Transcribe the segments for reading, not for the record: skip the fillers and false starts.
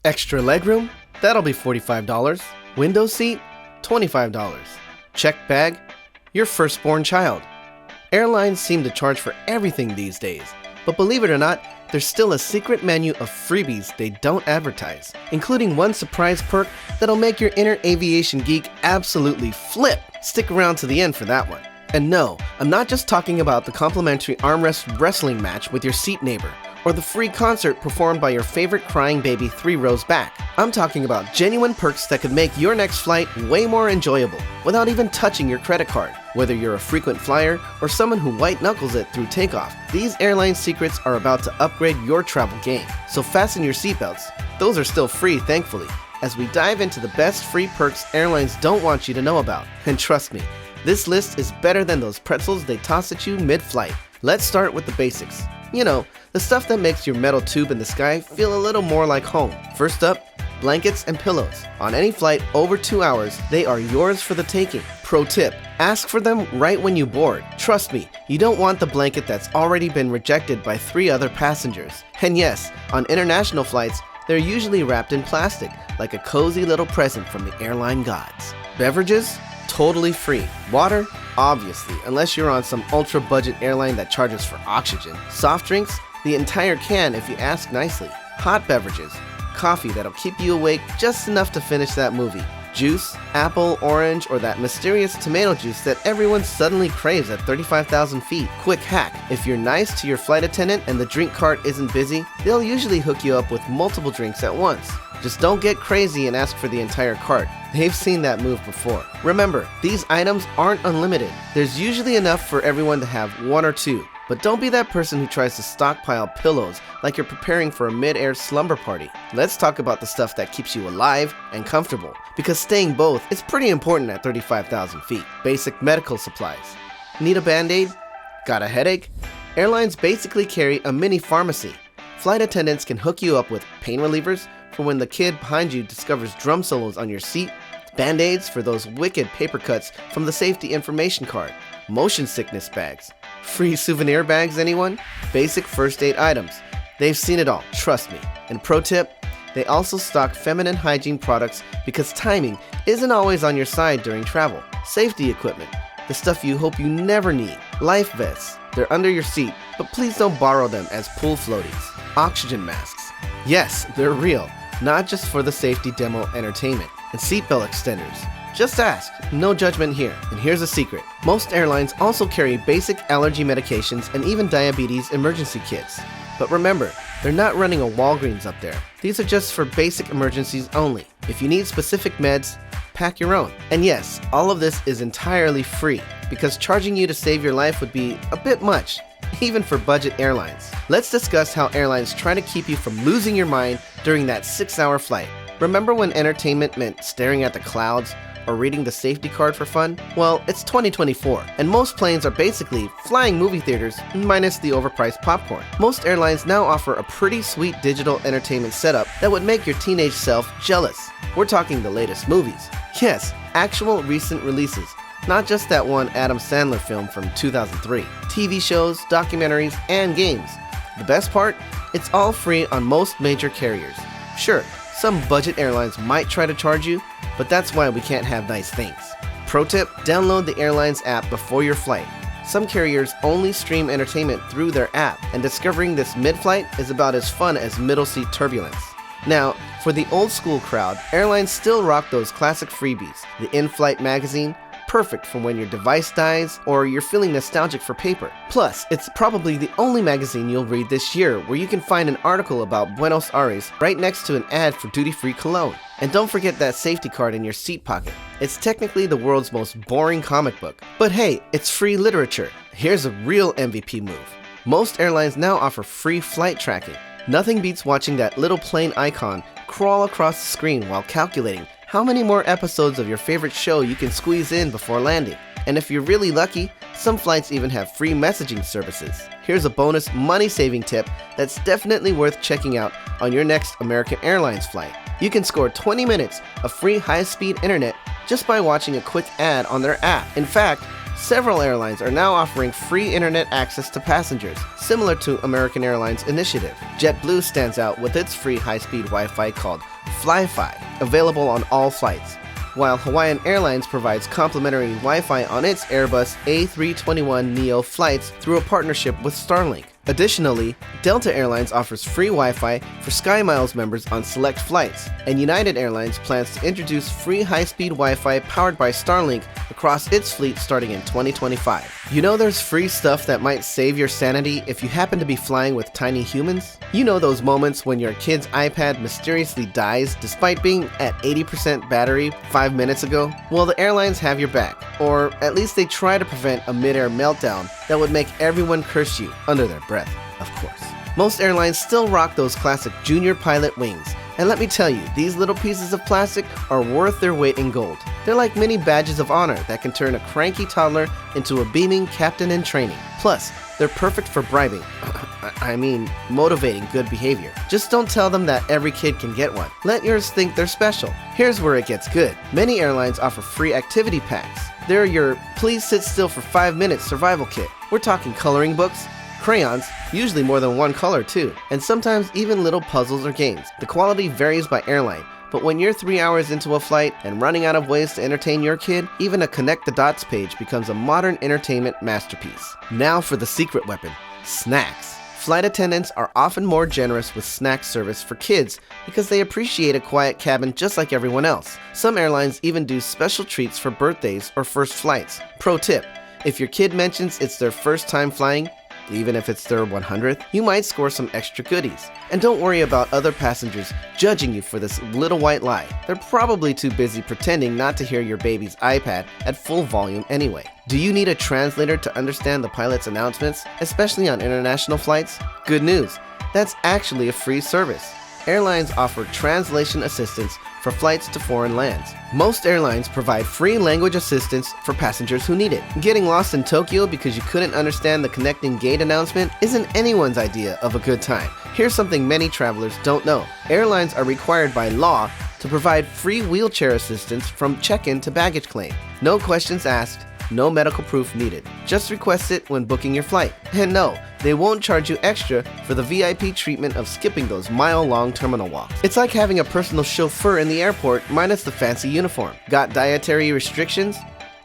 Extra legroom? That'll be $45. Window seat? $25. Checked bag? Your firstborn child. Airlines seem to charge for everything these days, but believe it or not, there's still a secret menu of freebies they don't advertise, including one surprise perk that'll make your inner aviation geek absolutely flip. Stick around to the end for that one. And no, I'm not just talking about the complimentary armrest wrestling match with your seat neighbor, or the free concert performed by your favorite crying baby 3 rows back. I'm talking about genuine perks that could make your next flight way more enjoyable without even touching your credit card. Whether you're a frequent flyer or someone who white knuckles it through takeoff, these airline secrets are about to upgrade your travel game. So fasten your seatbelts. Those are still free, thankfully, as we dive into the best free perks airlines don't want you to know about. And trust me, this list is better than those pretzels they toss at you mid-flight. Let's start with the basics. You know, the stuff that makes your metal tube in the sky feel a little more like home. First up, blankets and pillows. On any flight over 2 hours, they are yours for the taking. Pro tip, ask for them right when you board. Trust me, you don't want the blanket that's already been rejected by 3 other passengers. And yes, on international flights, they're usually wrapped in plastic, like a cozy little present from the airline gods. Beverages? Totally free. Water? Obviously, unless you're on some ultra-budget airline that charges for oxygen. Soft drinks? The entire can if you ask nicely. Hot beverages? Coffee that'll keep you awake just enough to finish that movie. Juice? Apple, orange, or that mysterious tomato juice that everyone suddenly craves at 35,000 feet. Quick hack, if you're nice to your flight attendant and the drink cart isn't busy, they'll usually hook you up with multiple drinks at once. Just don't get crazy and ask for the entire cart. They've seen that move before. Remember, these items aren't unlimited. There's usually enough for everyone to have 1 or 2. But don't be that person who tries to stockpile pillows like you're preparing for a mid-air slumber party. Let's talk about the stuff that keeps you alive and comfortable, because staying both is pretty important at 35,000 feet. Basic medical supplies. Need a band-aid? Got a headache? Airlines basically carry a mini pharmacy. Flight attendants can hook you up with pain relievers for when the kid behind you discovers drum solos on your seat, band-aids for those wicked paper cuts from the safety information card, motion sickness bags, free souvenir bags, anyone? Basic first aid items. They've seen it all, trust me. And pro tip, they also stock feminine hygiene products because timing isn't always on your side during travel. Safety equipment, the stuff you hope you never need. Life vests, they're under your seat, but please don't borrow them as pool floaties. Oxygen masks. Yes, they're real, not just for the safety demo entertainment. And seatbelt extenders. Just ask, no judgment here. And here's a secret. Most airlines also carry basic allergy medications and even diabetes emergency kits. But remember, they're not running a Walgreens up there. These are just for basic emergencies only. If you need specific meds, pack your own. And yes, all of this is entirely free, because charging you to save your life would be a bit much, even for budget airlines. Let's discuss how airlines try to keep you from losing your mind during that 6-hour flight. Remember when entertainment meant staring at the clouds or reading the safety card for fun? Well, it's 2024, and most planes are basically flying movie theaters minus the overpriced popcorn. Most airlines now offer a pretty sweet digital entertainment setup that would make your teenage self jealous. We're talking the latest movies. Yes, actual recent releases, not just that one Adam Sandler film from 2003. TV shows, documentaries, and games. The best part? It's all free on most major carriers. Sure, some budget airlines might try to charge you, but that's why we can't have nice things. Pro tip, download the airline's app before your flight. Some carriers only stream entertainment through their app, and discovering this mid-flight is about as fun as middle seat turbulence. Now, for the old school crowd, airlines still rock those classic freebies. The in-flight magazine, perfect for when your device dies or you're feeling nostalgic for paper. Plus, it's probably the only magazine you'll read this year where you can find an article about Buenos Aires right next to an ad for duty-free cologne. And don't forget that safety card in your seat pocket. It's technically the world's most boring comic book. But hey, it's free literature. Here's a real MVP move. Most airlines now offer free flight tracking. Nothing beats watching that little plane icon crawl across the screen while calculating how many more episodes of your favorite show you can squeeze in before landing. And if you're really lucky, some flights even have free messaging services. Here's a bonus money-saving tip that's definitely worth checking out on your next American Airlines flight. You can score 20 minutes of free high-speed internet just by watching a quick ad on their app. In fact, Several airlines are now offering free internet access to passengers, similar to American Airlines' initiative. JetBlue stands out with its free high-speed Wi-Fi called FlyFi, available on all flights, while Hawaiian Airlines provides complimentary Wi-Fi on its Airbus A321neo flights through a partnership with Starlink. Additionally, Delta Airlines offers free Wi-Fi for SkyMiles members on select flights, and United Airlines plans to introduce free high-speed Wi-Fi powered by Starlink across its fleet starting in 2025. You know there's free stuff that might save your sanity if you happen to be flying with tiny humans? You know those moments when your kid's iPad mysteriously dies despite being at 80% battery 5 minutes ago? Well, the airlines have your back, or at least they try to prevent a mid-air meltdown that would make everyone curse you under their breath, of course. Most airlines still rock those classic junior pilot wings, and let me tell you, these little pieces of plastic are worth their weight in gold. They're like mini badges of honor that can turn a cranky toddler into a beaming captain in training. Plus, they're perfect for bribing. Motivating good behavior. Just don't tell them that every kid can get one. Let yours think they're special. Here's where it gets good. Many airlines offer free activity packs. They're your please sit still for 5 minutes survival kit. We're talking coloring books, crayons, usually more than one color too, and sometimes even little puzzles or games. The quality varies by airline, but when you're 3 hours into a flight and running out of ways to entertain your kid, even a connect the dots page becomes a modern entertainment masterpiece. Now for the secret weapon, snacks. Flight attendants are often more generous with snack service for kids because they appreciate a quiet cabin just like everyone else. Some airlines even do special treats for birthdays or first flights. Pro tip, if your kid mentions it's their first time flying, even if it's their 100th, you might score some extra goodies. And don't worry about other passengers judging you for this little white lie. They're probably too busy pretending not to hear your baby's iPad at full volume anyway. Do you need a translator to understand the pilot's announcements, especially on international flights? Good news, that's actually a free service. Airlines offer translation assistance for flights to foreign lands. Most airlines provide free language assistance for passengers who need it. Getting lost in Tokyo because you couldn't understand the connecting gate announcement isn't anyone's idea of a good time. Here's something many travelers don't know. Airlines are required by law to provide free wheelchair assistance from check-in to baggage claim. No questions asked, no medical proof needed. Just request it when booking your flight. And no, they won't charge you extra for the VIP treatment of skipping those mile-long terminal walks. It's like having a personal chauffeur in the airport minus the fancy uniform. Got dietary restrictions?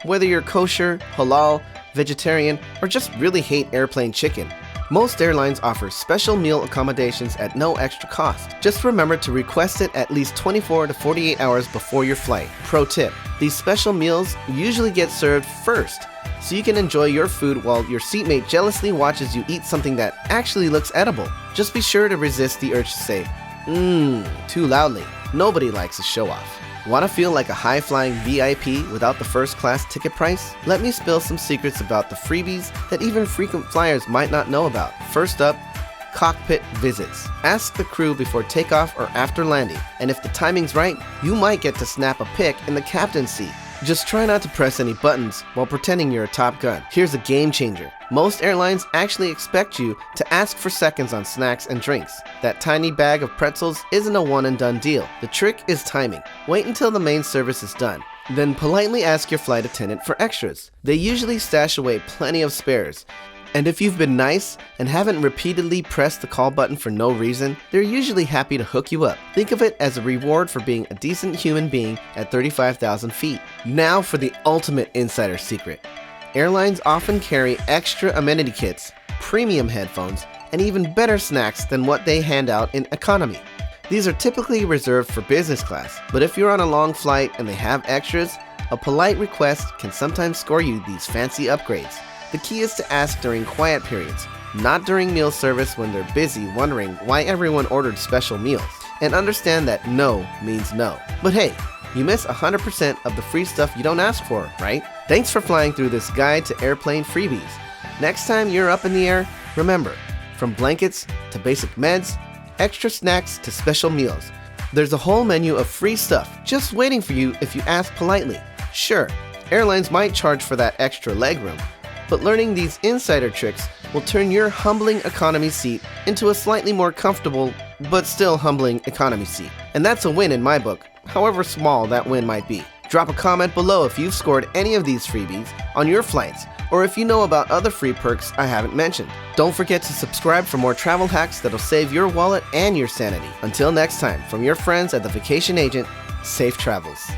Whether you're kosher, halal, vegetarian, or just really hate airplane chicken, most airlines offer special meal accommodations at no extra cost. Just remember to request it at least 24 to 48 hours before your flight. Pro tip, these special meals usually get served first, so you can enjoy your food while your seatmate jealously watches you eat something that actually looks edible. Just be sure to resist the urge to say, too loudly. Nobody likes a show-off. Want to feel like a high-flying VIP without the first-class ticket price? Let me spill some secrets about the freebies that even frequent flyers might not know about. First up, cockpit visits. Ask the crew before takeoff or after landing, and if the timing's right, you might get to snap a pic in the captain's seat. Just try not to press any buttons while pretending you're a Top Gun. Here's a game changer. Most airlines actually expect you to ask for seconds on snacks and drinks. That tiny bag of pretzels isn't a one and done deal. The trick is timing. Wait until the main service is done. Then politely ask your flight attendant for extras. They usually stash away plenty of spares. And if you've been nice and haven't repeatedly pressed the call button for no reason, they're usually happy to hook you up. Think of it as a reward for being a decent human being at 35,000 feet. Now for the ultimate insider secret. Airlines often carry extra amenity kits, premium headphones, and even better snacks than what they hand out in economy. These are typically reserved for business class, but if you're on a long flight and they have extras, a polite request can sometimes score you these fancy upgrades. The key is to ask during quiet periods, not during meal service when they're busy wondering why everyone ordered special meals. And understand that no means no. But hey, you miss 100% of the free stuff you don't ask for, right? Thanks for flying through this guide to airplane freebies. Next time you're up in the air, remember, from blankets to basic meds, extra snacks to special meals, there's a whole menu of free stuff just waiting for you if you ask politely. Sure, airlines might charge for that extra legroom, but learning these insider tricks will turn your humbling economy seat into a slightly more comfortable, but still humbling economy seat. And that's a win in my book, however small that win might be. Drop a comment below if you've scored any of these freebies on your flights, or if you know about other free perks I haven't mentioned. Don't forget to subscribe for more travel hacks that'll save your wallet and your sanity. Until next time, from your friends at The Vacation Agent, safe travels.